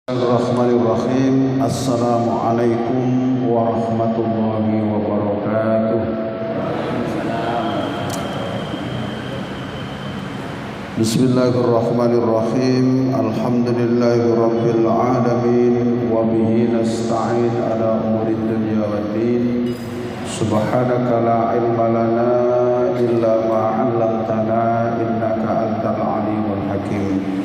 Bismillahirrahmanirrahim. Assalamualaikum warahmatullahi wabarakatuh. Bismillahirrahmanirrahim. Alhamdulillahirabbil alamin wa bihi nasta'in ala umuri dunya waddin. Subhanaka la ilma lana illa ma 'allamtana innaka antal alimul hakim.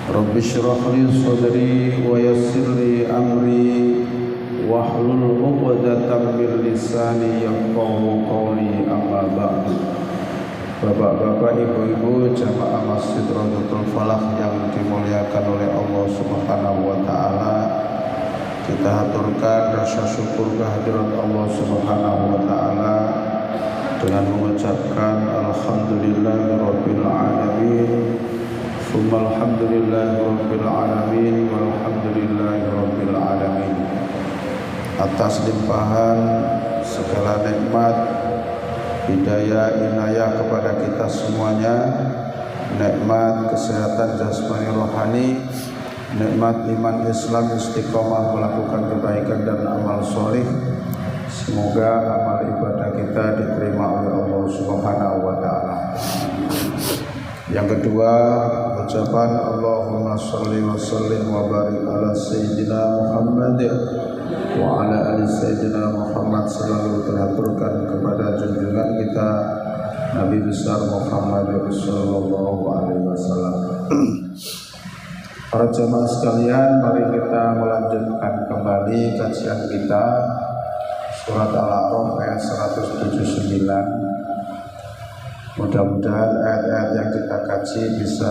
Rabbi shrah li sadri wa yassir li amri wahlul 'uqdatam min lisani yafqahu qawli, amma ba'du. Bapak-bapak, ibu-ibu jamaah Masjid Raudhatul Falah yang dimuliakan oleh Allah Subhanahu wa taala, kita haturkan rasa syukur kehadirat Allah Subhanahu wa taala dengan mengucapkan alhamdulillahirabbil alamin. Alhamdulillahirabbil alamin walhamdulillahirabbil alamin. Atas limpahan segala nikmat, hidayah, inayah kepada kita semuanya, nikmat kesehatan jasmani rohani, nikmat iman Islam, istiqomah melakukan kebaikan dan amal soleh. Semoga amal ibadah kita diterima oleh Allah Subhanahu wa taala. Yang kedua, ucapan Allahumma sholli wa sallim wa barik ala sayyidina Muhammad wa ala ali sayyidina Muhammad selalu terhaturkan kepada junjungan kita Nabi besar Muhammad sallallahu alaihi wasallam. Para jamaah sekalian, mari kita melanjutkan kembali kajian kita surat Al-A'raf ayat 179. Mudah-mudahan ayat-ayat yang kita kaji bisa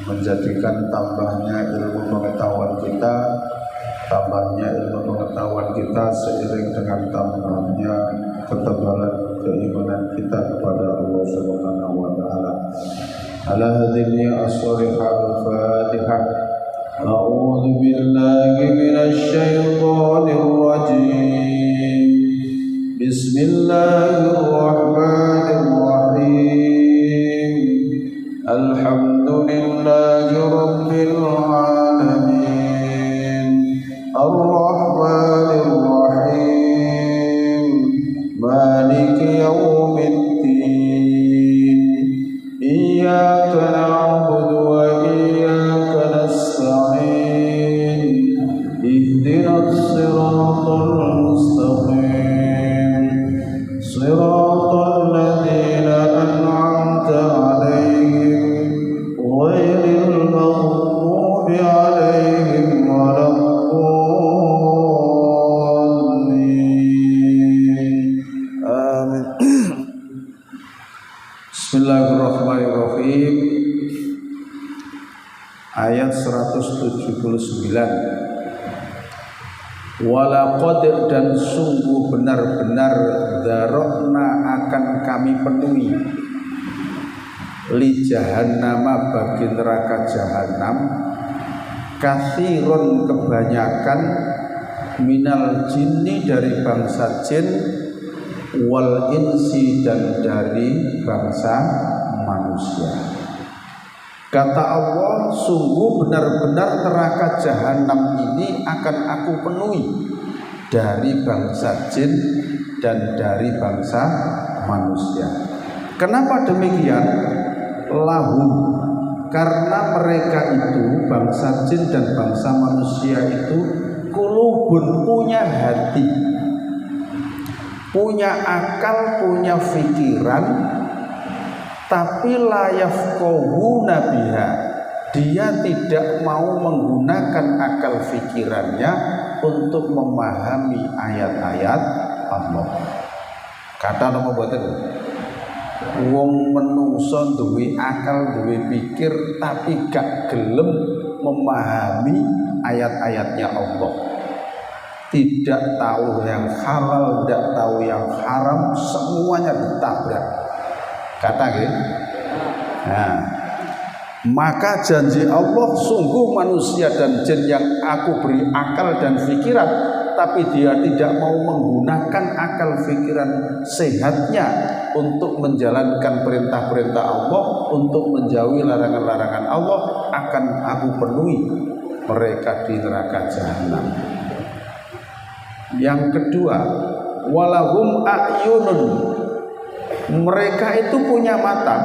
menjadikan tambahnya ilmu pengetahuan kita, seiring dengan tambahnya ketebalan keimanan kita kepada Allah Subhanahu wa taala. Ala hadhihi as-surah al-Fatihah. A'udzu billahi minasy syaithanir rajim. Bismillahirrahmanirrahim. Alhamdulillahi rabbil alamin. Ar-Rahmanir Rahim. Maliki yaumiddin. Iyyaka na'budu wa iyyaka nasta'in. Ihdinas siratal mustaqim. Siratal ladzina an'amta 'alaihim ghairil maghdubi 'alaihim waladdallin. Amin. Bismillahirrahmanirrahim. Ayat 179. Walaqad, dan sungguh benar-benar, darokna akan kami penuhi, li jahannama, bagi neraka jahanam, katsiron, kebanyakan, minal jinni, dari bangsa jin, wal insi, dan dari bangsa manusia. Kata Allah, sungguh benar-benar neraka jahanam ini akan aku penuhi dari bangsa jin dan dari bangsa manusia. Kenapa demikian? Lahum, karena mereka itu, bangsa jin dan bangsa manusia itu, kulubun, punya hati, punya akal, punya pikiran, tapi la yafqahuna biha, dia tidak mau menggunakan akal pikirannya untuk memahami ayat-ayat Allah. Kata nama boten, wong menungso duwe akal, duwe pikir, tapi gak gelem memahami ayat-ayatnya Allah. Tidak tahu yang halal, tidak tahu yang haram, semuanya ditabrak. Kata gitu. Nah, maka janji Allah, sungguh manusia dan jin yang aku beri akal dan pikiran, tapi dia tidak mau menggunakan akal pikiran sehatnya untuk menjalankan perintah-perintah Allah, untuk menjauhi larangan-larangan Allah, akan aku penuhi mereka di neraka jahanam. Yang kedua, walahum a'yunun, mereka itu punya mata,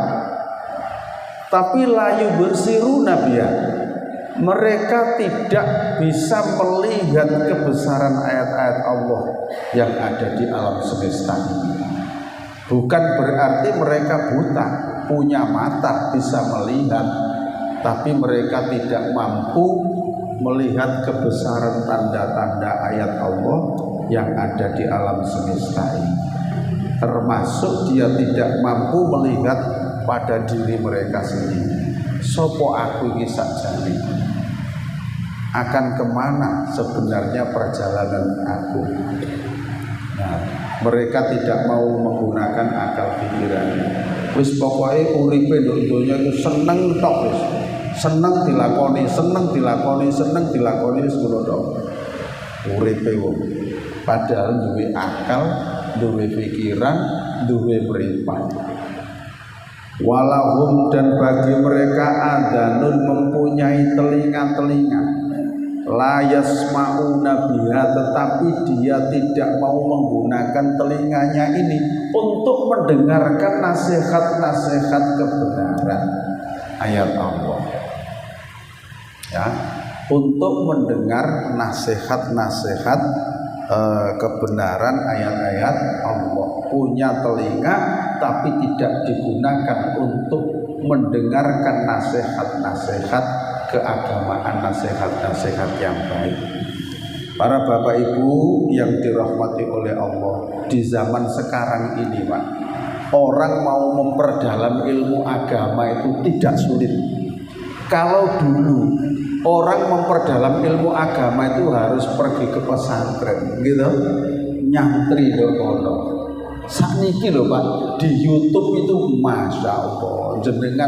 tapi layu bersiruna biha, mereka tidak bisa melihat kebesaran ayat-ayat Allah yang ada di alam semesta ini. Bukan berarti mereka buta, punya mata bisa melihat, tapi mereka tidak mampu melihat kebesaran tanda-tanda ayat Allah yang ada di alam semesta ini. Termasuk dia tidak mampu melihat pada diri mereka sendiri. Sopo aku iki sakjane, akan kemana sebenarnya perjalanan aku? Nah, mereka tidak mau menggunakan akal pikirannya. Wis pokoke uripe nduk donya itu seneng tok wis. Seneng dilakoni wis ngono tok. Uripe wong. Padahal duwe akal, duwe pikiran, duwe mripat. Walahum, dan bagi mereka adanun, mempunyai telinga-telinga, la yasma'una biha, tetapi dia tidak mau menggunakan telinganya ini untuk mendengarkan nasihat-nasihat kebenaran ayat Allah, ya, untuk mendengar nasihat-nasihat kebenaran ayat-ayat Allah. Punya telinga tapi tidak digunakan untuk mendengarkan nasihat-nasihat keagamaan, nasihat-nasihat yang baik. Para bapak ibu yang dirahmati oleh Allah, di zaman sekarang ini Pak, orang mau memperdalam ilmu agama itu tidak sulit. Kalau dulu orang memperdalam ilmu agama itu harus pergi ke pesantren gitu, nyantri do kono. Sakniki lho Pak, di YouTube itu Masya Allah jenengan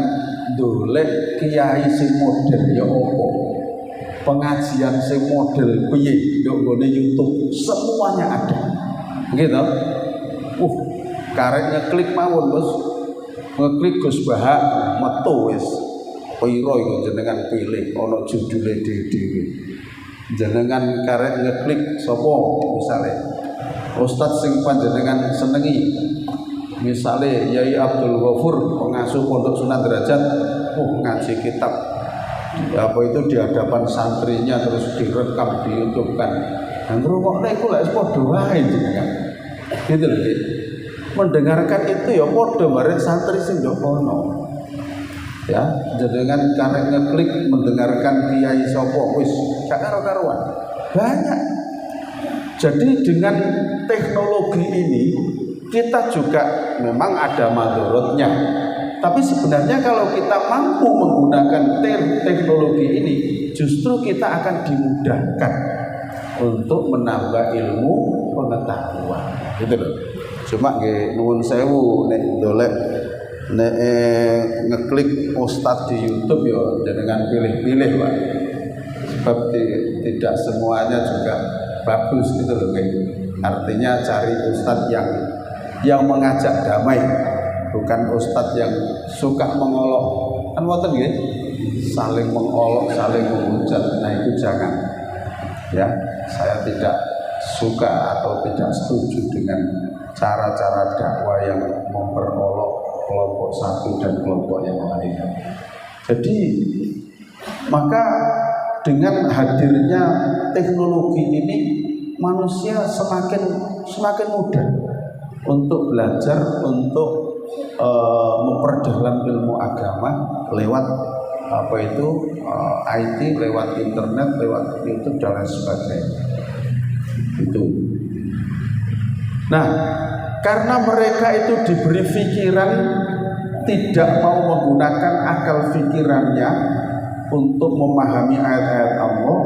dolek kiai sing model ya opo, pengajian sing model piye yo nggone YouTube, semuanya ada gitu. Karek ngeklik mawon Bos, ngeklik Gus Bahak metu wis piro iku jenengan pilih, ana judule dhewe-dhewe. Jenengan karek ngeklik sapa misale Ustadz sing panjenengan senengi, misalnya Yai Abdul Ghafur, pengasuh Pondok Sunan Derajat, ngaji kitab apa itu di hadapan santrinya, terus direkam di YouTube kan. Dan ngrungokne iku lek padha wae jenengan. Gitu lho. Mendengarkan itu ya padha bareng santri sing ndok kono. Ya, jenengan karek ngeklik mendengarkan kiai sapa wis gak karo-karuan. Banyak. Jadi dengan teknologi ini kita juga memang ada madorotnya. Tapi sebenarnya kalau kita mampu menggunakan teknologi ini, justru kita akan dimudahkan untuk menambah ilmu pengetahuan. Gitu loh. Cuma nggih nuwun sewu nek dolek nek ngeklik ustadz di YouTube ya dengan pilih-pilih Pak. Sebab tidak semuanya juga bagus gitu loh kayak. Artinya cari ustadz yang mengajak damai, bukan ustadz yang suka mengolok. Kan wonten nggih, saling mengolok, saling menghujat. Nah itu jangan. Ya, saya tidak suka atau tidak setuju dengan cara-cara dakwah yang memperolok kelompok satu dan kelompok yang lain. Jadi maka dengan hadirnya teknologi ini, manusia semakin mudah untuk belajar, untuk memperdalam ilmu agama lewat IT, lewat internet, lewat YouTube dan lain sebagainya. Itu. Nah, karena mereka itu diberi pikiran, tidak mau menggunakan akal pikirannya untuk memahami ayat-ayat Allah,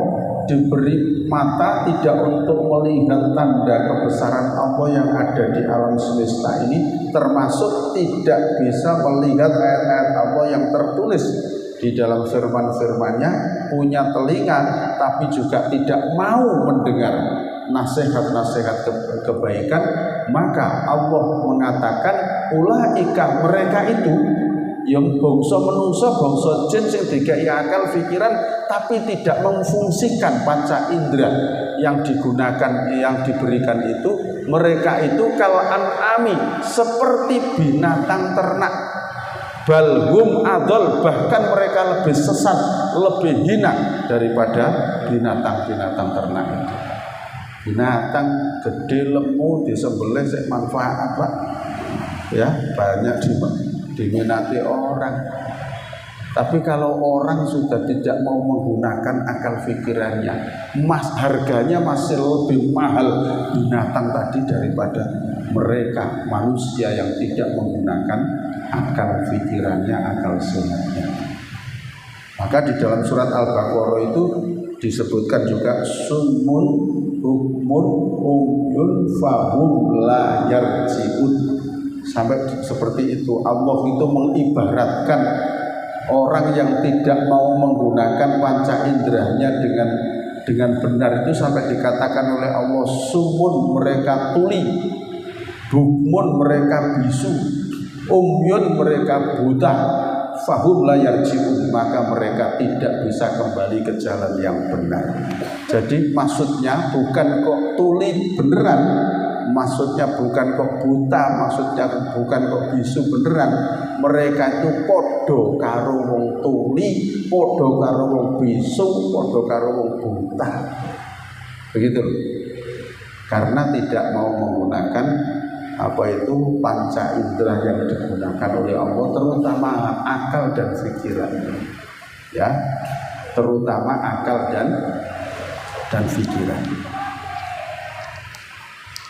diberi mata tidak untuk melihat tanda kebesaran Allah yang ada di alam semesta ini, termasuk tidak bisa melihat ayat-ayat Allah yang tertulis di dalam firman-firmannya, punya telinga tapi juga tidak mau mendengar nasihat-nasihat kebaikan, maka Allah mengatakan ulaika mereka itu yang bangsa menungso bangsa jin sing dikai akal pikiran tapi tidak memfungsikan panca indera yang digunakan yang diberikan itu, mereka itu kal an'ami seperti binatang ternak, balhum adol bahkan mereka lebih sesat, lebih hina daripada binatang-binatang ternak itu. Binatang gede lemu disembelih sik manfaat Pak ya, banyak diminati orang. Tapi kalau orang sudah tidak mau menggunakan akal pikirannya, harganya masih lebih mahal binatang tadi daripada mereka manusia yang tidak menggunakan akal pikirannya, akal sehatnya. Maka di dalam surat Al-Baqarah itu disebutkan juga summun bukmun umyun fahum la yarji'un. Sampai seperti itu. Allah itu mengibaratkan orang yang tidak mau menggunakan panca inderanya dengan benar itu sampai dikatakan oleh Allah sumun mereka tuli, bukmun mereka bisu, umyun mereka buta, fahum la yarji'un maka mereka tidak bisa kembali ke jalan yang benar. Jadi maksudnya bukan kok tuli beneran, maksudnya bukan kok buta, maksudnya bukan kok bisu beneran. Mereka itu podo karo wong tuli, podo karo wong bisu, podo karo wong buta. Begitu. Karena tidak mau menggunakan panca indera yang digunakan oleh Allah, terutama akal dan pikiran. Ya, terutama akal dan pikiran.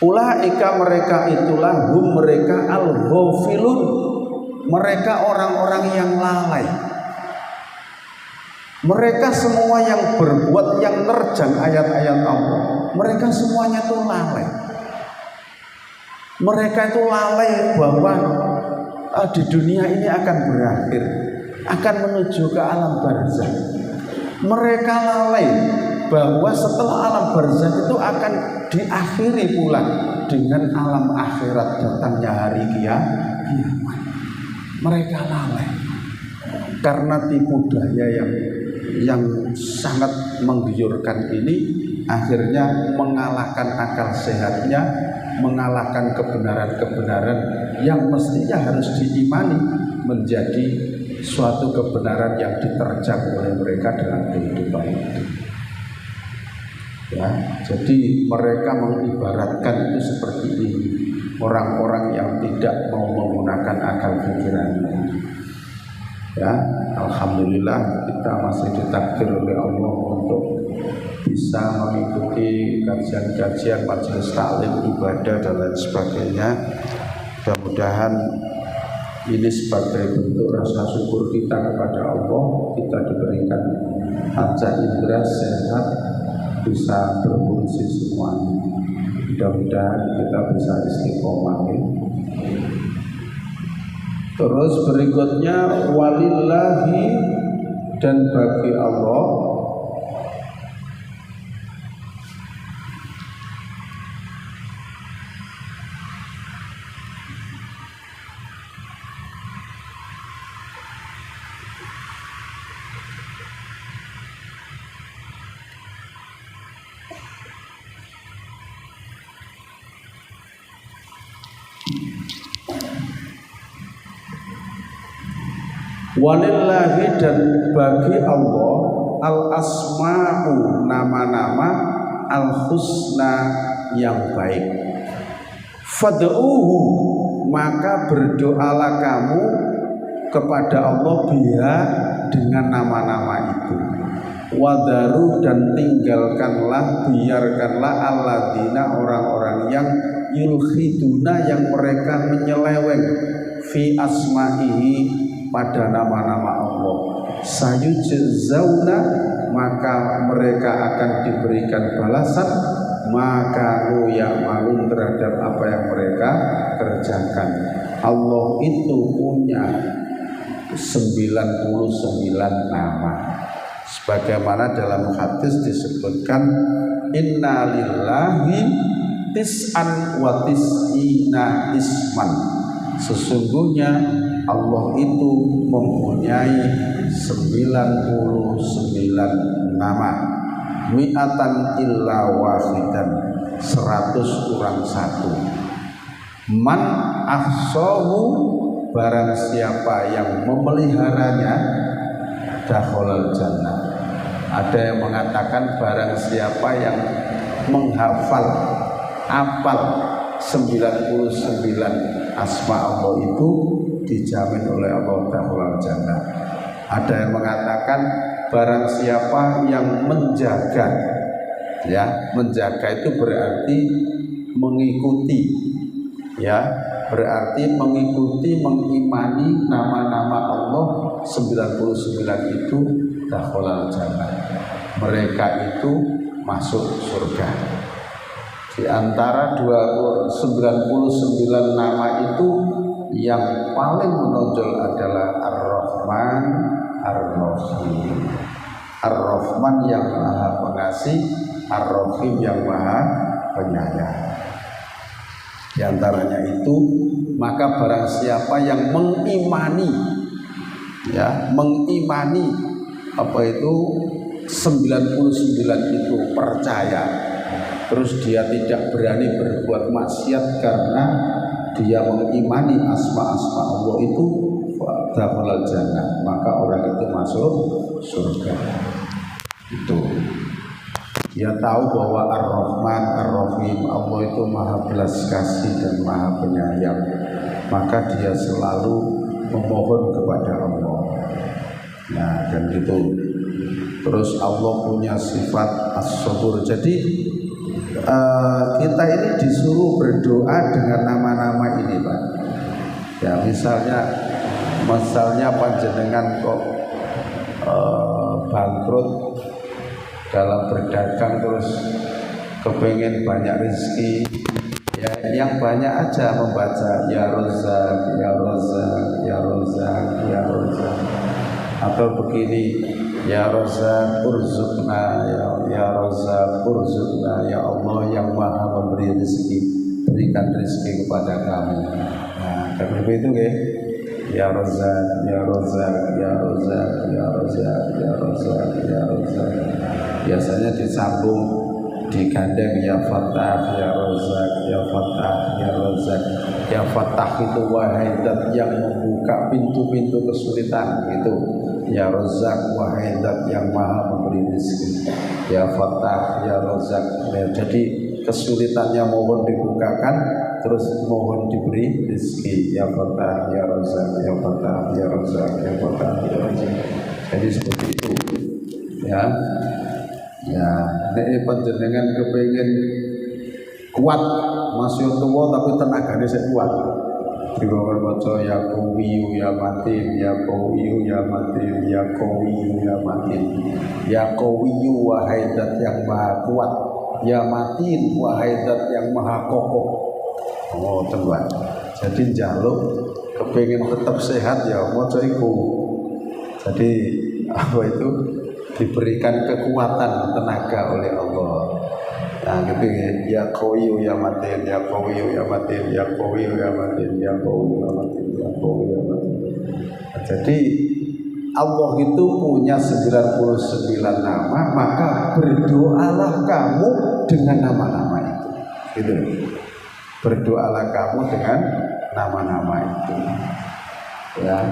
Ulaika mereka itulah mereka al-ghafilun, mereka orang-orang yang lalai. Mereka semua yang berbuat yang nerjang ayat-ayat Allah, mereka semuanya itu lalai. Mereka itu lalai bahwa di dunia ini akan berakhir, akan menuju ke alam barzakh. Mereka lalai bahwa setelah alam barzakh itu akan diakhiri pula dengan alam akhirat, datangnya hari kiamat. Mereka lalai karena tipu daya yang sangat menggiurkan ini, akhirnya mengalahkan akal sehatnya, mengalahkan kebenaran-kebenaran yang mestinya harus diimani menjadi suatu kebenaran yang diterjang oleh mereka dalam kehidupan itu. Ya, jadi mereka mengibaratkan itu seperti ini, orang-orang yang tidak mau menggunakan akal pikirannya. Ya, alhamdulillah kita masih ditakdir oleh Allah untuk bisa mengikuti kajian-kajian, majelis taklim, ibadah dan lain sebagainya. Mudah-mudahan ini sebagai bentuk rasa syukur kita kepada Allah, kita diberikan panca indera sehat, bisa berfungsi semuanya. Mudah-mudahan kita bisa istiqomah. Terus berikutnya walillahi, dan bagi Allah walillahi, dan bagi Allah al-asma'u, nama-nama al-husna yang baik. Fad'uhu, maka berdoalah kamu kepada Allah biha, dengan nama-nama itu. Wadaru, dan tinggalkanlah, biarkanlah alladzina, orang-orang yang yulkhiduna, yang mereka menyeleweng fi asma'ihi, pada nama-nama Allah. Sayujzauna, maka mereka akan diberikan balasan maka ya'malun, terhadap apa yang mereka kerjakan. Allah itu punya 99 nama, sebagaimana dalam hadis disebutkan innalillahi tis'an wa tis'ina isman, Sesungguhnya Allah itu mempunyai 99 nama, mi'atan illa wahidan, 100 kurang 1. Man ahsahu, barang siapa yang memeliharanya, dakhalal jannah. Ada yang mengatakan barang siapa yang menghafal, apal 99 asma Allah itu dijamin oleh Allah dakhalal jannah. Ada yang mengatakan barang siapa yang menjaga, ya, menjaga itu berarti mengikuti, ya, berarti mengikuti, mengimani nama-nama Allah 99 itu dakhalal jannah. Mereka itu masuk surga. Di antara 99 nama itu yang paling menonjol adalah Ar-Rahman Ar-Rahim. Ar-Rahman yang Maha Pengasih, Ar-Rahim yang Maha Penyayang. Di antaranya itu, maka barang siapa yang mengimani, ya, mengimani apa itu 99 itu, percaya, terus dia tidak berani berbuat maksiat karena dia mengimani asma-asma Allah itu, dakhalal jannah, maka orang itu masuk surga. Itu dia tahu bahwa Ar-Rahman Ar-Rahim, Allah itu Maha belas kasih dan Maha penyayang, maka dia selalu memohon kepada Allah. Nah, dan itu. Terus Allah punya sifat as-sabur. Jadi kita ini disuruh berdoa dengan nama-nama ini, Pak. Ya, misalnya panjenengan kok bangkrut dalam berdagang, terus kepengen banyak rezeki, ya, yang banyak aja membaca ya Razak, ya Razak, ya Razak, ya Razak. Atau begini, ya Razak urzuqna, ya Razak urzuqna, ya Allah yang Maha memberi rezeki, berikan rezeki kepada kami. Nah, kan itu ya. Ya Razak, ya Razak, ya Razak, ya Razak, ya Razak, ya Razak. Biasanya disambung, digandeng, ya Fattah, ya Razak, ya Fattah, ya Razak. Ya Fattah itu wahai zat yang membuka pintu-pintu kesulitan, gitu. Ya Razak, wahai zat yang Maha memberi rezeki. Ya Fattah, ya Razak. Ya, jadi kesulitannya mohon dibukakan, terus mohon diberi rezeki. Ya Fattah, ya Razak, ya Fattah, ya Razak, ya Fattah, ya Razak. Jadi seperti itu, ya. Ya, nek panjenengan kepengin kuat, masih tua tapi tenaganya saya kuat. Dibawah baca ya Qawiyu ya Matin, ya Qawiyu ya Matin, ya Qawiyu ya Matin. Ya Qawiyu wahai zat yang maha kuat, ya Matin wahai zat yang maha kokoh. Oh, teman. Jadi njaluk kepengin tetap sehat ya maca iku. Jadi apa itu? Diberikan kekuatan tenaga oleh Allah. Nah, gitu ya Qawiyu ya Matin, ya Qawiyu ya Matin, ya Qawiyu ya Matin, ya Qawiyu ya Matin, ya Qawiyu ya Matin. Nah, jadi Allah itu punya 99 nama, maka berdoalah kamu dengan nama-nama itu. Gitu. Berdoalah kamu dengan nama-nama itu. Ya.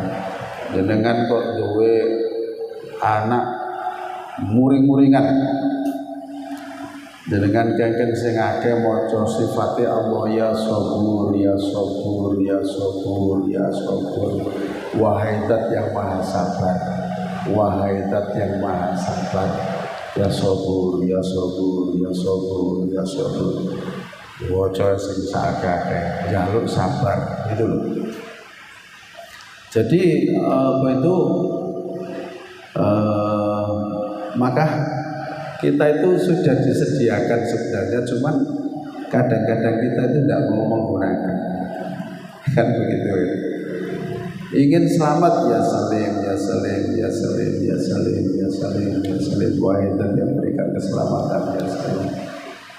Dengan kok duwe anak muring-muringan, dengan kengken sing akeh maca sifate Allah, ya Sabur, ya Sabur, ya Sabur, ya Sabur. Wahai zat yang maha sabar, wahai zat yang maha sabar. Ya Sabur, ya Sabur, ya Sabur, ya Sabur. Waca sing sakake njaluk sabar, gitu loh. Jadi apa itu maka kita itu sudah disediakan sebenarnya, cuman kadang-kadang kita itu tidak mau menggunakan, kan begitu ya. Ingin selamat ya Salim, ya Salim, ya Salim, ya Salim, ya Salim, ya Salim, wahai zat yang berikan keselamatan ya Salim.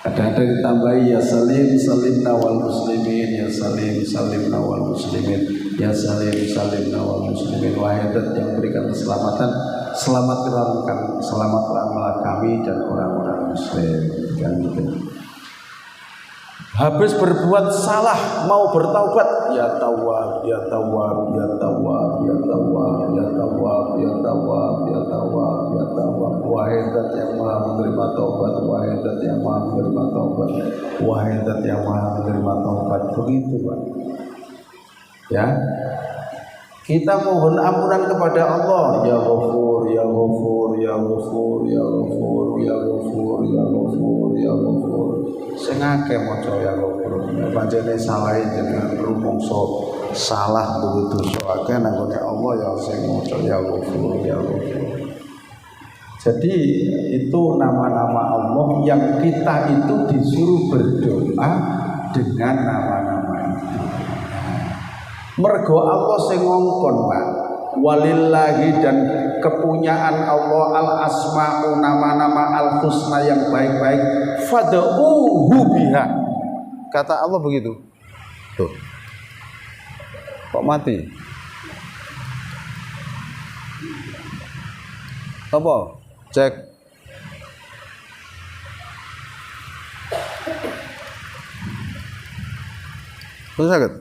Kadang-kadang ditambahi ya salim salim nawal muslimin, ya salim salim nawal muslimin, ya salim salim nawal muslimin. Wahidat yang memberikan keselamatan, selamatkanlah kami dan orang-orang muslim. Kan gitu. Habis berbuat salah mau bertaubat, ya tawab, ya tawab, ya tawab, ya tawab, ya tawab, ya tawab, ya tawab, ya tawab. Wahai Zat yang Maha menerima taubat, wahai Zat yang Maha menerima taubat, wahai Zat yang Maha menerima taubat. Begitu, Pak. Ya. Kita mohon ampunan kepada Allah, ya Ghafur, ya Ghafur, ya Ghafur, ya Ghafur, ya Ghafur, ya Ghafur, ya Ghafur. Sing akeh maca ya Ghafur. Pancene salah jenengan rumangsa salah begitu so akeh nang Allah ya sing maca ya Ghafur, ya Ghafur. Jadi itu nama-nama Allah yang kita itu disuruh berdoa dengan nama-nama itu. Mergo Allah sing ngongkon, Pak. Walillahi, dan kepunyaan Allah al-asma'u, nama-nama al-husna yang baik-baik, fad'uhu biha. Kata Allah begitu. Tuh. Kok mati? Apa? Cek. Terus sakit?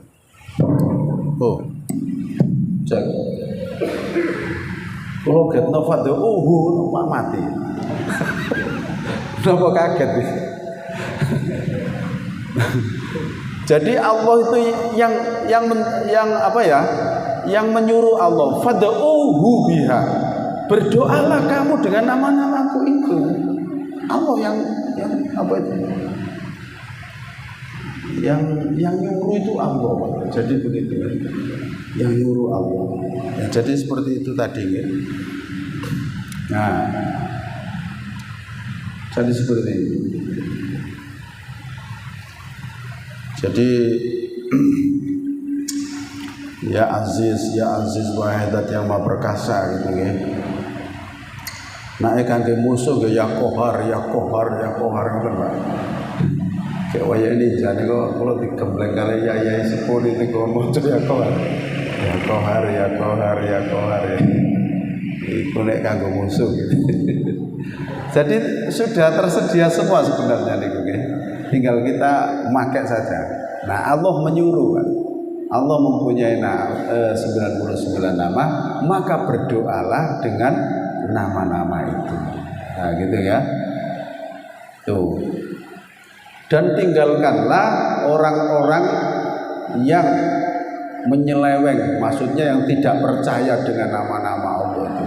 Oh, cek. Kalau get nafat deh, pak mati. Kenapa kaget nih? Jadi Allah itu yang apa ya? Yang menyuruh Allah, fad'uhu biha. Berdoalah kamu dengan nama-namaku itu. Allah yang apa itu? Yang nyuruh itu Allah. Jadi begitu kan, yang nyuruh Allah ya, jadi seperti itu tadi ya. Nah, jadi seperti itu. Jadi ya Aziz wahidat yang maha perkasa gitu ya. Nah, kangge musuh ya Qahar ngoten Pak. Kayak waya ini jadi kalau digembleng kali yai sepuluh itu ngomong ya Qahar. Ya Qahar. Iku nek kanggo musuh gitu. Jadi sudah tersedia semua sebenarnya niku nggih. Tinggal kita pakai saja. Nah, Allah menyuruh kan. Allah mempunyai 99 nama, maka berdoalah dengan nama-nama itu. Nah, gitu ya. Tuh. Dan tinggalkanlah orang-orang yang menyeleweng, maksudnya yang tidak percaya dengan nama-nama Allah itu.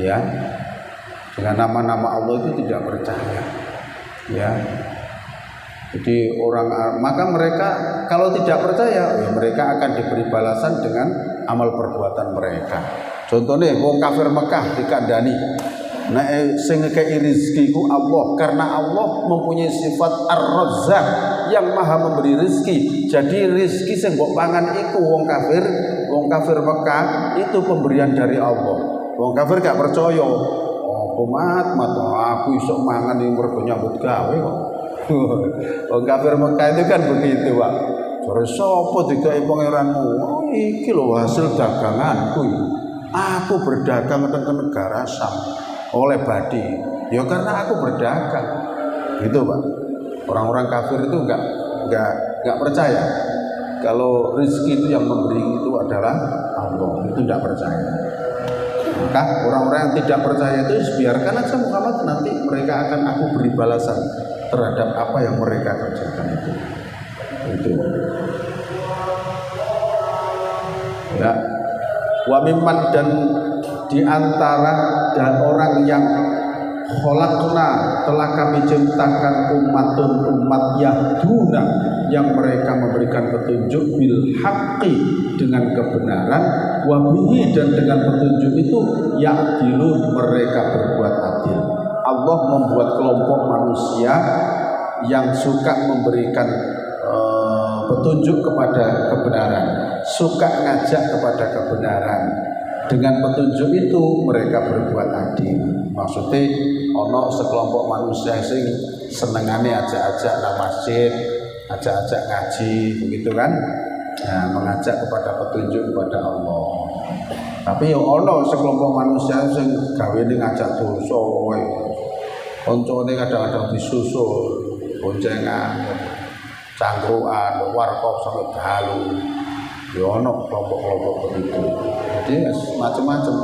Ya. Dengan nama-nama Allah itu tidak percaya. Ya. Jadi maka mereka kalau tidak percaya, ya mereka akan diberi balasan dengan amal perbuatan mereka. Contohnya wong kafir Mekah dikandani, nek sing ngekeki rezeki ku Allah, karena Allah mempunyai sifat Ar-Razzaq yang maha memberi rezeki. Jadi rezeki sing mbok pangan iku wong kafir Mekah itu pemberian dari Allah. Wong kafir gak percaya. Oh, mat aku iso mangan ning mergo nyambut gawe kok. Wong kafir Mekah itu kan begitu, Pak. Jare sapa dikai pangeranmu? Oh, iki lho hasil daganganku. Aku berdagang ke negara Sam oleh badi. Ya karena aku berdagang. Gitu, Pak. Orang-orang kafir itu enggak percaya kalau rezeki itu yang memberi itu adalah Allah. Itu enggak percaya. Maka orang-orang yang tidak percaya itu biarkan aja Muhammad, nanti mereka akan aku beri balasan terhadap apa yang mereka kerjakan itu. Ya. Wa mimman, dan diantara dan orang yang khalaqna, telah kami ciptakan umat yahduna, yang mereka memberikan petunjuk bil haqqi, dengan kebenaran, wa bihi, dan dengan petunjuk itu ya'dilun, mereka berbuat adil. Allah membuat kelompok manusia yang suka memberikan petunjuk kepada kebenaran, suka ngajak kepada kebenaran. Dengan petunjuk itu mereka berbuat adil. Maksudnya ana sekelompok manusia sing senengane ajak-ajak nang masjid, ajak-ajak ngaji, begitu kan? Nah, mengajak kepada petunjuk kepada Allah. Tapi ya ana sekelompok manusia sing gawene ngajak dosa kowe. Koncone kadang-kadang disusul, boncengan, cangkruan, warkop sampai dalu. Ya ana kelompok-kelompok begitu. Jadi macam-macam.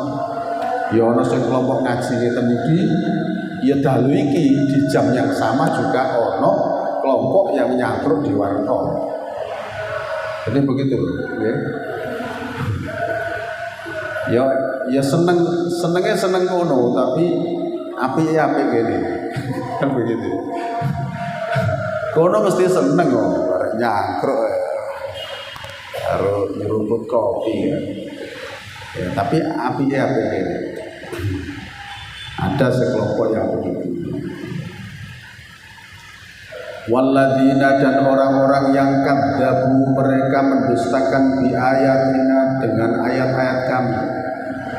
Ya ana sing kelompok ngaji ngeten iki, ya dalu iki di jam yang sama juga ana kelompok yang nyangkruk di warkop. Jadi begitu, ya. Ya seneng kono, tapi api gini, kan begitu. Kono mesti seneng kok, bareng nyangkruk, harus nyeruput kopi ya. Ya, tapi api gini. Ada sekelompok yang begitu. Walladzina, dan orang-orang yang kadzabu, mereka mendustakan bi ayatina, dengan ayat-ayat kami.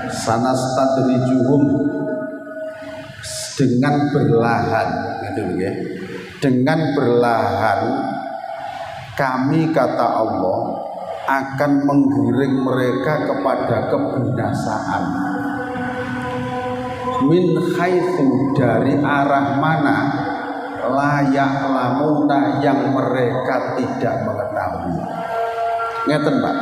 Sanastadrijuhum, dengan berlahan, gitu ya. Dengan berlahan kami, kata Allah, akan menggiring mereka kepada kebinasaan. Min haitsu, dari arah mana, layak lamuna, yang mereka tidak mengetahui. Ngeten Pak,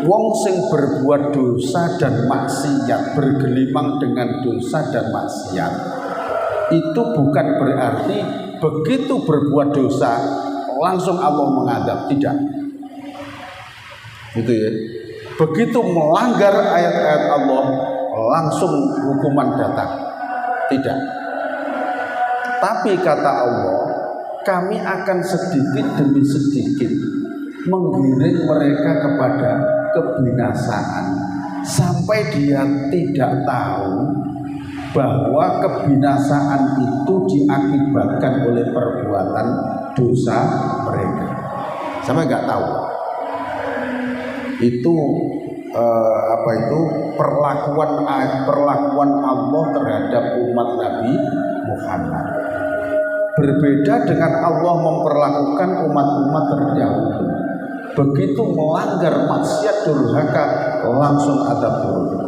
wong sing berbuat dosa dan maksiat, bergelimang dengan dosa dan maksiat, itu bukan berarti begitu berbuat dosa langsung Allah mengadab, tidak. Gitu ya. Begitu melanggar ayat-ayat Allah langsung hukuman datang, tidak. Tapi kata Allah, kami akan sedikit demi sedikit menggiring mereka kepada kebinasaan, sampai dia tidak tahu bahwa kebinasaan itu diakibatkan oleh perbuatan dosa mereka. Sampai nggak tahu. Itu perlakuan Allah terhadap umat Nabi Muhammad. Berbeda dengan Allah memperlakukan umat-umat terdahulu. Begitu melanggar maksiat durhaka langsung azab turun.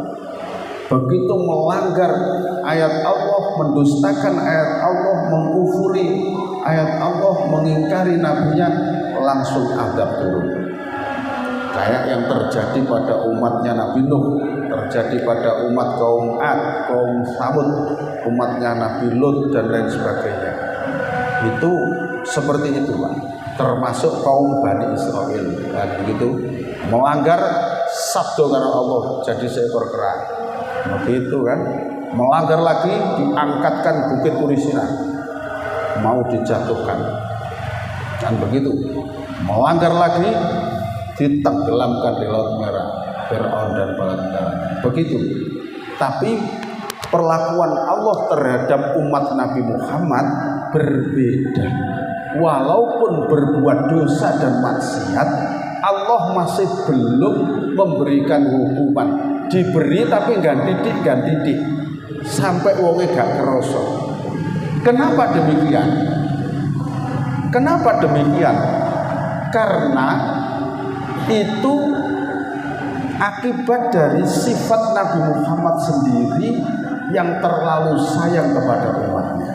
Begitu melanggar ayat Allah, mendustakan ayat Allah, mengkufuri ayat Allah, mengingkari nabinya, langsung azab turun. Kayak yang terjadi pada umatnya Nabi Nuh, terjadi pada umat kaum Ad, kaum Samud, umatnya Nabi Lut dan lain sebagainya. Itu seperti itu Pak, termasuk kaum Bani Israel. Nah, begitu melanggar sabda karena Allah jadi seekor kera. Begitu kan, melanggar lagi diangkatkan bukit Turisina, mau dijatuhkan. Dan begitu melanggar lagi ditenggelamkan di Laut Merah, Fir'aun dan bala tentaranya. Begitu. Tapi perlakuan Allah terhadap umat Nabi Muhammad berbeda. Walaupun berbuat dosa dan maksiat, Allah masih belum memberikan hukuman. Diberi tapi ganti didik sampai wonge gak kerasa. Kenapa demikian? Kenapa demikian? Karena itu akibat dari sifat Nabi Muhammad sendiri yang terlalu sayang kepada umatnya.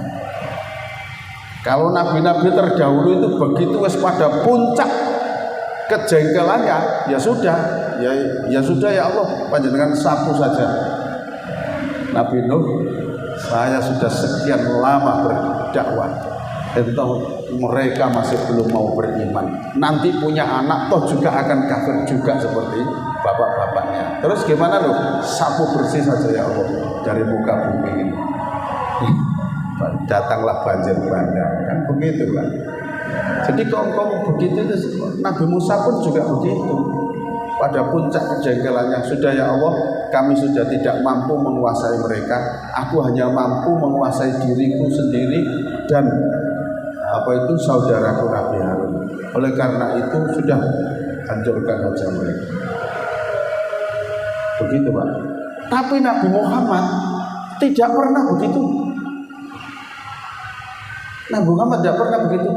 Kalau nabi-nabi terdahulu itu begitu wis pada puncak kejengkelannya, ya sudah, ya sudah ya Allah, panjenengan sapu saja. Nabi Nuh, saya sudah sekian lama berdakwah, entah mereka masih belum mau beriman. Nanti punya anak toh juga akan kafir juga seperti bapak-bapaknya. Terus gimana loh? Sapu bersih saja ya Allah dari muka bumi ini. Datanglah banjir bandang, kan begitu kan. Jadi kaum begitu itu, Nabi Musa pun juga begitu. Pada puncak kejengkelannya, sudah ya Allah, kami sudah tidak mampu menguasai mereka. Aku hanya mampu menguasai diriku sendiri dan saudaraku Nabi Harun. Oleh karena itu sudah hancurkan saja mereka. Begitu Pak. Tapi Nabi Muhammad Tidak pernah begitu. Nabi Muhammad tidak pernah begitu.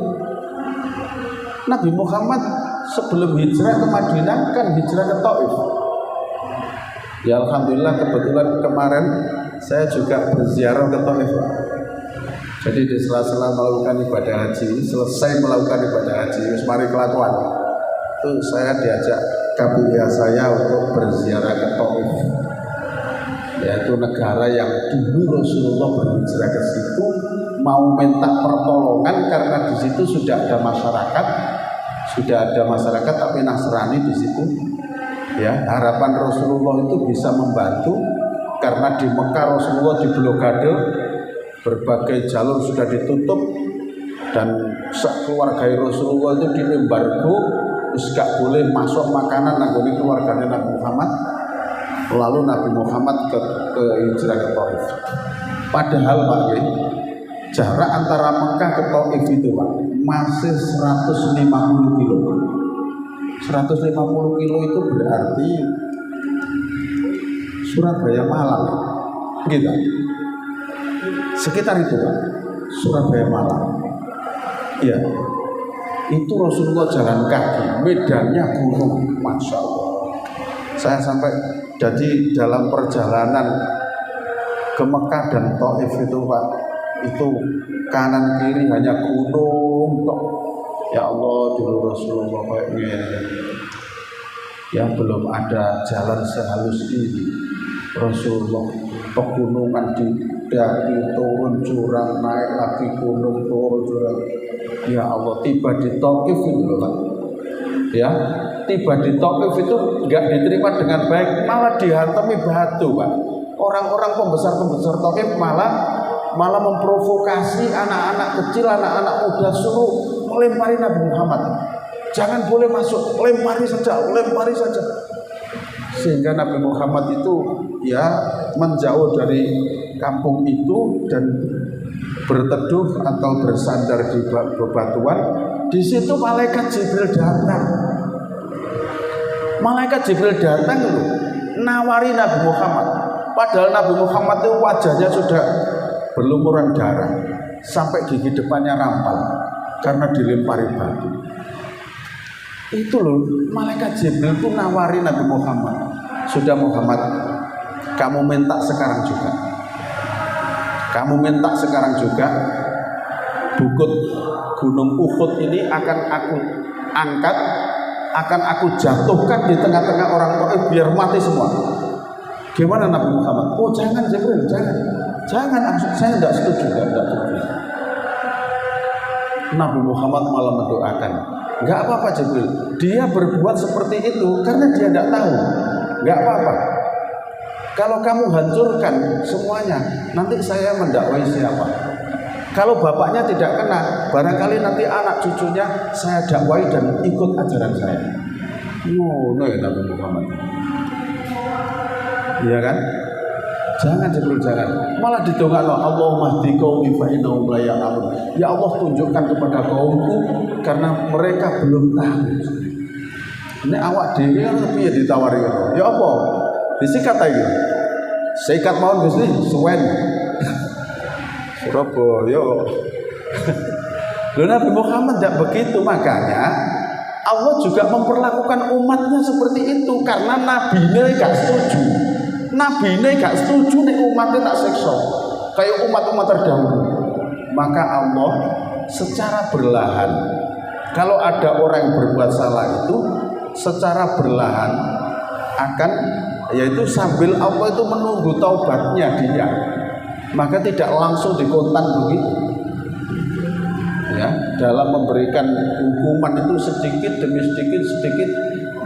Nabi Muhammad sebelum hijrah ke Madinah kan hijrah ke Taif. Ya alhamdulillah kebetulan kemarin saya juga berziarah ke Taif. Jadi di sela-sela melakukan ibadah haji, selesai melakukan ibadah haji, mari kelakuan. Itu saya diajak KPIA saya untuk berziarah ke Taif. Yaitu negara yang dulu Rasulullah berhijrah ke situ mau minta pertolongan karena di situ sudah ada masyarakat tapi Nasrani di situ. Ya, harapan Rasulullah itu bisa membantu karena di Mekah Rasulullah diblokade, berbagai jalur sudah ditutup dan keluarga Rasulullah itu diembargo, terus gak boleh masuk makanan nanggone keluarganya Nabi Muhammad. Lalu Nabi Muhammad ke hijrah ke Taif. Padahal Pak, jarak antara Mekah ke Taif itu Pak masih 150 kilo. 150 kilo itu berarti Surabaya Malang, gitu. Sekitar itu Pak, Surabaya Malang. Iya, itu Rasulullah jalan kaki, medannya gunung, masya Allah. Saya sampai jadi dalam perjalanan ke Mekah dan Taif itu Pak, itu kanan kiri hanya gunung kok. Ya Allah, dulu Rasulullah kayaknya ya belum ada jalan sehalus ini. Rasulullah pegunungan didaki, turun jurang, naik lagi gunung, turun jurang. Ya Allah, tiba di Taif itu Pak. Ya, tiba di Taif itu enggak diterima dengan baik, malah dihantami batu Pak. Orang-orang pembesar Taif malah memprovokasi anak-anak kecil, anak-anak muda, suruh melempari Nabi Muhammad. Jangan boleh masuk, lempari saja. Sehingga Nabi Muhammad itu ya menjauh dari kampung itu dan berteduh atau bersandar di bebatuan. Di situ malaikat Jibril datang. Loh, nawari Nabi Muhammad. Padahal Nabi Muhammad itu wajahnya sudah berlumuran darah sampai gigi depannya rampal karena dilempari batu. Itu loh, malaikat Jibril itu nawari Nabi Muhammad. Sudah Muhammad, kamu minta sekarang juga. Bukit Gunung Uhud ini akan aku angkat, akan aku jatuhkan di tengah-tengah orang Taif biar mati semua. Gimana Nabi Muhammad? Oh jangan Jibril, jangan, saya tidak setuju. Nabi Muhammad malah mendoakan, nggak apa-apa Jibril, dia berbuat seperti itu karena dia tidak tahu, nggak apa-apa. Kalau kamu hancurkan semuanya, nanti saya mendakwai siapa? Kalau bapaknya tidak kena, barangkali nanti anak cucunya saya dakwai dan ikut ajaran saya. No ya Nabi Muhammad. Iya kan? Jangan Jibril, jangan. Malah didongakno, Allahumma hdi qaumi fa innahum la ya'lamun. Ya Allah, tunjukkan kepada kaumku karena mereka belum tahu. Ini awak dhewe kan piye ditawari ngono. Ya apa? Disikat ae. Sikat mawon Gusti, suwen. Surabaya. Loh, Nabi Muhammad tidak begitu, makanya Allah juga memperlakukan umatnya seperti itu karena nabinya gak setuju. Nabinya gak setuju nih umatnya tak seksa kayak umat-umat terdahulu. Maka Allah secara berlahan, kalau ada orang yang berbuat salah itu secara berlahan akan, yaitu sambil Allah itu menunggu taubatnya dia, maka tidak langsung dikontan begitu ya, dalam memberikan hukuman itu sedikit demi sedikit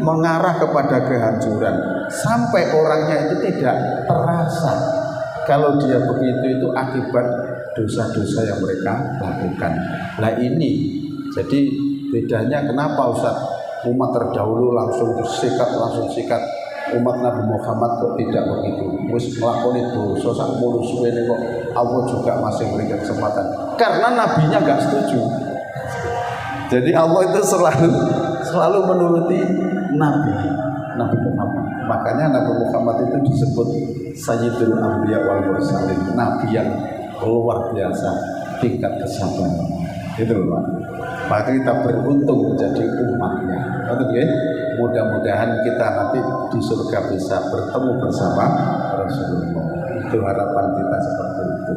mengarah kepada kehancuran sampai orangnya itu tidak terasa kalau dia begitu itu akibat dosa-dosa yang mereka lakukan. Nah ini jadi bedanya kenapa Ustaz umat terdahulu langsung sikat, umat Nabi Muhammad kok tidak begitu, wis nglakoni dosa sak mulu suwene kok Allah juga masih memberikan kesempatan karena nabinya enggak setuju. Jadi Allah itu selalu menuruti Nabi Muhammad. Makanya Nabi Muhammad itu disebut Sayyidul Anbiya wal Mursalin, nabi yang luar biasa tingkat kesabaran. Itu loh Pak. Maka kita beruntung menjadi umatnya. Oke, mudah-mudahan kita nanti di surga bisa bertemu bersama Rasulullah. Itu harapan kita seperti itu.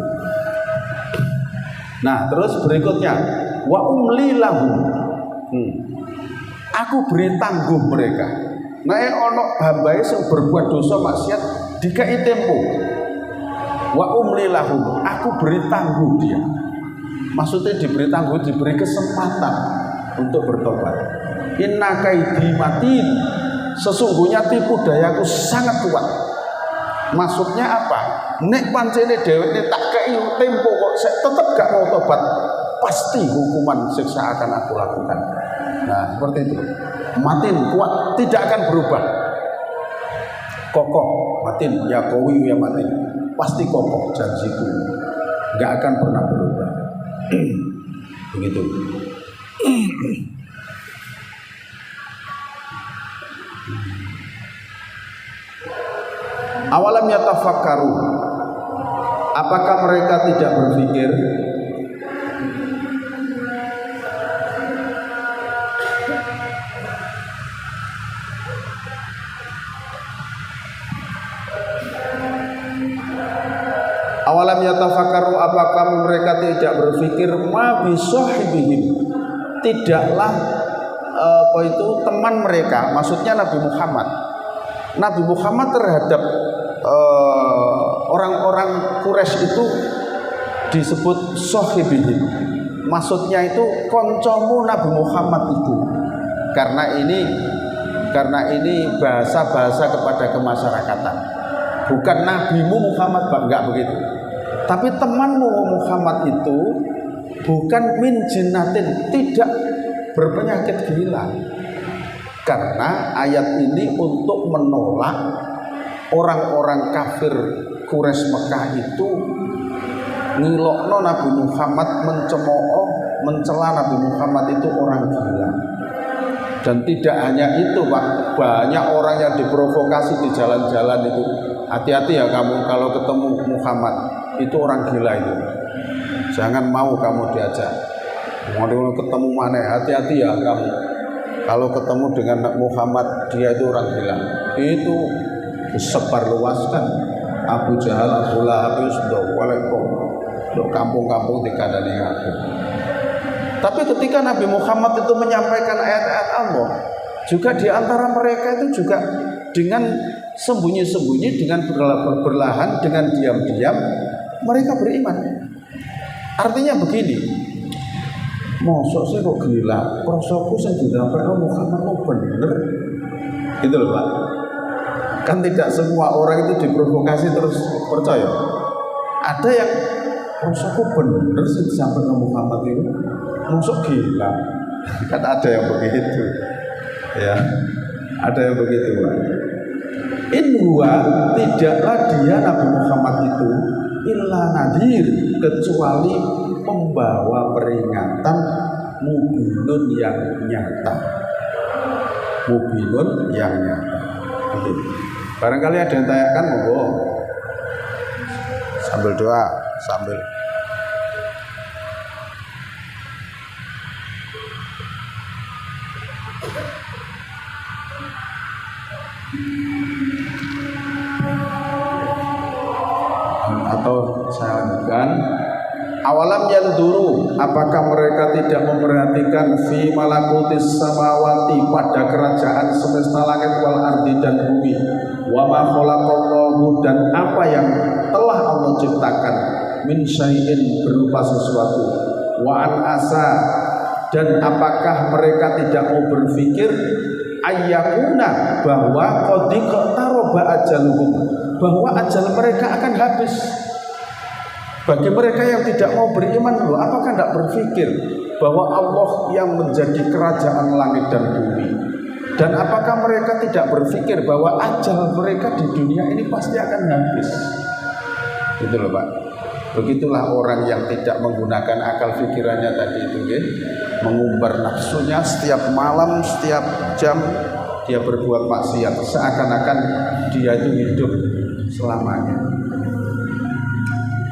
Nah, terus berikutnya wa umli lahum. Aku beri tangguh mereka. Nah, ono hambae sing berbuat dosa maksiat dikai tempo. Wa umli lahum, aku beri tangguh dia. Maksudnya diberi tangguh, diberi kesempatan untuk bertobat. Inna kaidi matin, sesungguhnya tipu dayaku sangat kuat. Maksudnya apa? Nek pancene dheweke tak kei tempo kok tetep gak mau tobat, pasti hukuman siksa akan aku lakukan. Nah, seperti itu. Matin, kuat, tidak akan berubah. Kokoh, matin, ya kawi ya matin. Pasti kokoh janjiku. Gak akan pernah berubah. Begitu. Awalam yatafakkaru, apakah mereka tidak berpikir? Awalam yatafakkaru, apakah mereka tidak berpikir ma bisahibihim, tidaklah teman mereka, maksudnya Nabi Muhammad terhadap orang-orang Quraisy itu disebut sahibihim. Maksudnya itu koncomu Nabi Muhammad itu. Karena ini bahasa-bahasa kepada kemasyarakatan. Bukan nabimu Muhammad, enggak begitu. Tapi temanmu Muhammad itu bukan min jinnatin, tidak berpenyakit gila. Karena ayat ini untuk menolak orang-orang kafir Quraisy Mekah itu ngilokno Nabi Muhammad, mencela Nabi Muhammad itu orang gila. Dan tidak hanya itu Pak, banyak orang yang diprovokasi di jalan-jalan itu. Hati-hati ya kamu kalau ketemu Muhammad, itu orang gila itu. Jangan mau kamu diajak. Mau ketemu mana? Hati-hati ya kamu. Kalau ketemu dengan Muhammad, dia itu orang gila. Itu disebarluaskan. Abu Jahal, Abu Lahab itu sudah walaupun untuk kampung-kampung dikandani aku. Tapi ketika Nabi Muhammad itu menyampaikan ayat-ayat Allah, juga di antara mereka itu juga dengan sembunyi-sembunyi, dengan berlahan, dengan diam-diam mereka beriman. Artinya begini, mosok sih kok gila, prosoku sing disampaikan Muhammad kok bener, gitu loh Pak. Kan tidak semua orang itu diprovokasi terus percaya. Ada yang prosoku bener sih disampaikan Muhammad itu, mosok gila. Kan ada yang begitu, ya, ada yang begitu Pak. In huwa, tidaklah dia Nabi Muhammad itu illa nadir, kecuali membawa peringatan mubinun yang nyata. Mubinun yang nyata. Gitu. Barangkali ada yang tanyakan, monggo. Sambil doa, sambil atau saya lanjutkan. Awalam yanduru, apakah mereka tidak memperhatikan fi malakutis samawati, pada kerajaan semesta langit wal ardi dan bumi, wa ma khalaqallahu, dan apa yang telah Allah ciptakan, min syai'in, berupa sesuatu, wa an asa, dan apakah mereka tidak mau berpikir ayyakuna, bahwa qadiqa taroba ajaluhum, bahwa ajal mereka akan habis. Bagi mereka yang tidak mau beriman, loh, apakah tidak berpikir bahwa Allah yang menjadi kerajaan langit dan bumi? Dan apakah mereka tidak berpikir bahwa ajal mereka di dunia ini pasti akan habis? Gitu loh Pak. Begitulah orang yang tidak menggunakan akal pikirannya tadi itu, mengumbar nafsunya setiap malam, setiap jam dia berbuat maksiat, seakan-akan dia itu hidup selamanya.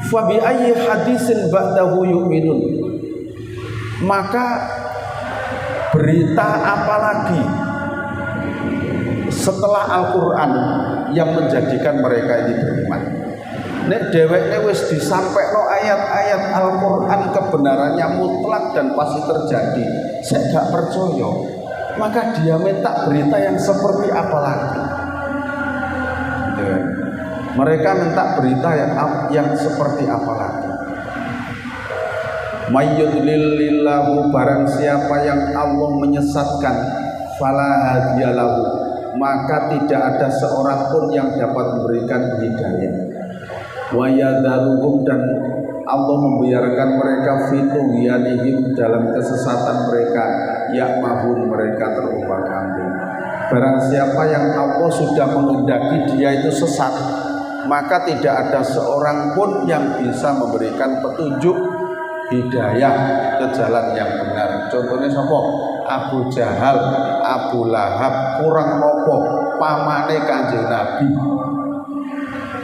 Fa bi ayyi hadisin ba'dahu yu'minun. Maka berita apa lagi setelah Al-Qur'an yang menjadikan mereka ini beriman? Nek dheweke wis disampaikno ayat-ayat Al-Qur'an kebenarannya mutlak dan pasti terjadi, saya gak percaya. Maka dia minta berita yang seperti apa lagi? Mereka minta berita yang seperti apa lagi? Mayyudlilillahu, barang siapa yang Allah menyesatkan, fala hadiyalahu, maka tidak ada seorang pun yang dapat memberikan hidayah. Wa yadharuhum, dan Allah membiarkan mereka fitughyanihim, dalam kesesatan mereka, ya'mahun, mereka terombang-ambing. Barang siapa yang Allah sudah menghendaki dia itu sesat, maka tidak ada seorang pun yang bisa memberikan petunjuk hidayah ke jalan yang benar. Contohnya siapa? Abu Jahal, Abu Lahab, kurang nopo pamane Kanjeng Nabi.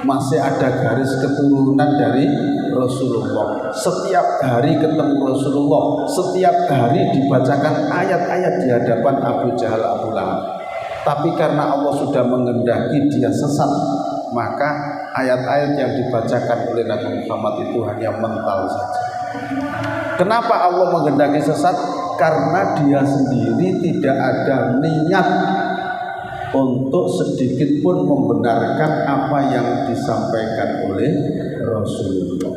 Masih ada garis keturunan dari Rasulullah. Setiap hari ketemu Rasulullah, setiap hari dibacakan ayat-ayat di hadapan Abu Jahal, Abu Lahab. Tapi karena Allah sudah menghendaki dia sesat, maka ayat-ayat yang dibacakan oleh Nabi Muhammad itu hanya mental saja. Kenapa Allah menghendaki sesat? Karena dia sendiri tidak ada niat untuk sedikit pun membenarkan apa yang disampaikan oleh Rasulullah.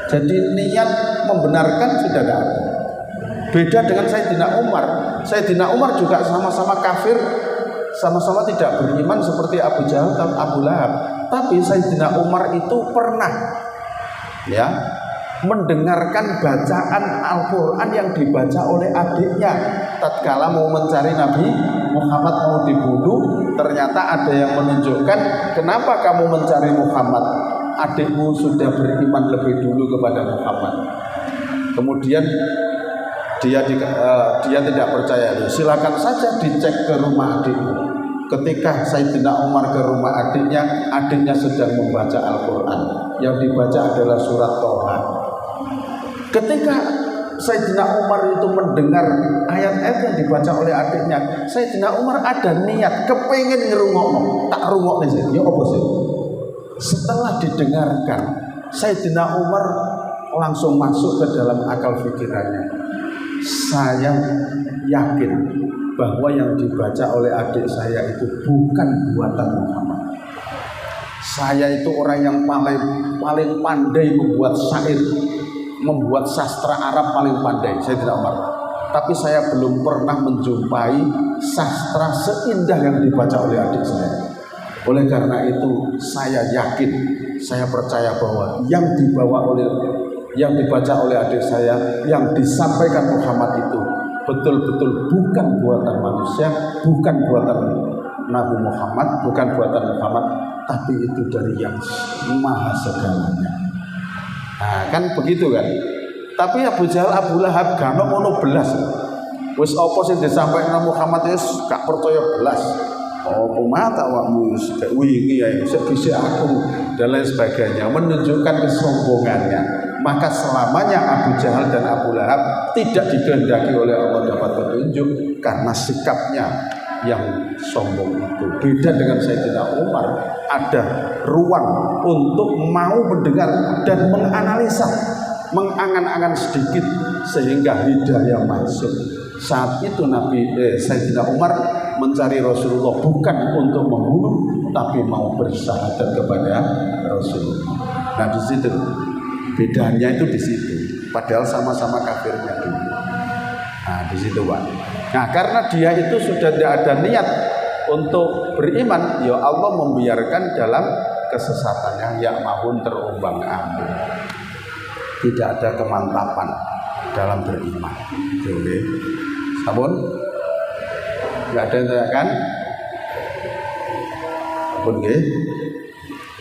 Jadi niat membenarkan sudah tidak ada. Beda dengan Sayyidina Umar. Sayyidina Umar juga sama-sama kafir, sama-sama tidak beriman seperti Abu Jahal dan Abu Lahab. Tapi Sayyidina Umar itu pernah mendengarkan bacaan Al-Quran yang dibaca oleh adiknya tatkala mau mencari Nabi Muhammad, mau dibunuh. Ternyata ada yang menunjukkan, kenapa kamu mencari Muhammad? Adikmu sudah beriman lebih dulu kepada Muhammad. Kemudian dia tidak percaya. Silakan saja dicek ke rumah adikmu. Ketika Sayyidina Umar ke rumah adiknya sedang membaca Al-Quran. Yang dibaca adalah surat Toha. Ketika Sayyidina Umar itu mendengar ayat-ayat yang dibaca oleh adiknya, Sayyidina Umar ada niat kepengen ngerungokno, tak rungokne sih. Ya apa sih? Setelah didengarkan, Sayyidina Umar langsung masuk ke dalam akal pikirannya. Saya yakin bahwa yang dibaca oleh adik saya itu bukan buatan Muhammad. Saya itu orang yang paling pandai membuat syair, membuat sastra Arab paling pandai, Sayyidina Umar. Tapi saya belum pernah menjumpai sastra seindah yang dibaca oleh adik saya. Oleh karena itu saya yakin, saya percaya bahwa yang dibaca oleh adik saya, yang disampaikan Muhammad itu betul-betul bukan buatan manusia, bukan buatan Nabi Muhammad, bukan buatan Muhammad, tapi itu dari yang maha segalanya. Nah, kan begitu kan. Tapi Abu Jahal, Abu Lahab gak ono belas. Wis apa sing disampaikan Muhammad wis gak percaya belas. Oh, mata awakmu wis wingi ae bisa aku dan lain sebagainya, menunjukkan kesombongannya. Maka selamanya Abu Jahal dan Abu Lahab tidak dikehendaki oleh Allah dapat petunjuk karena sikapnya yang sombong itu. Beda dengan Sayyidina Umar, ada ruang untuk mau mendengar dan menganalisa, mengangan-angan sedikit sehingga hidayah masuk. Saat itu Sayyidina Umar mencari Rasulullah bukan untuk membunuh, tapi mau bersyahadat kepada Rasulullah. Nah, di situ bedanya itu di situ. Padahal sama-sama kafirnya dulu. Nah, di situ Pak. Nah, karena dia itu sudah tidak ada niat untuk beriman, ya Allah membiarkan dalam kesesatannya, ya mahun terombang-ambing. Tidak ada kemantapan dalam beriman. Oke. Sabun? Enggak ada yang kan? Sabun nggih.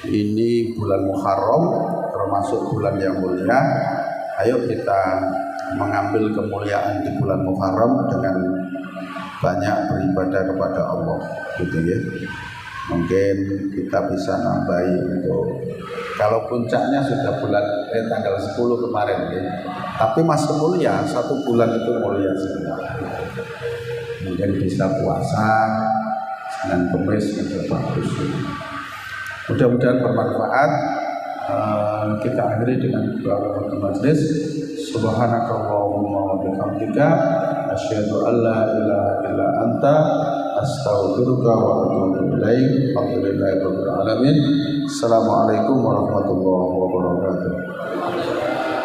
Ini bulan Muharram, termasuk bulan yang mulia. Ayo kita mengambil kemuliaan di bulan Muharram dengan banyak beribadah kepada Allah, gitu ya. Mungkin kita bisa nambahi untuk kalau puncaknya sudah tanggal 10 kemarin ya. Tapi masih mulia, 1 bulan itu mulia semua. Mungkin bisa puasa Senin Kamis itu bagus. Mudah-mudahan bermanfaat. Kita akhiri dengan doa majelis. Subhanakallahumma wa bihamdika asyhadu an la ilaha illa anta astaghfiruka wa atubu ilaik. Alhamdulillahirabbil alamin. Assalamualaikum warahmatullahi wabarakatuh.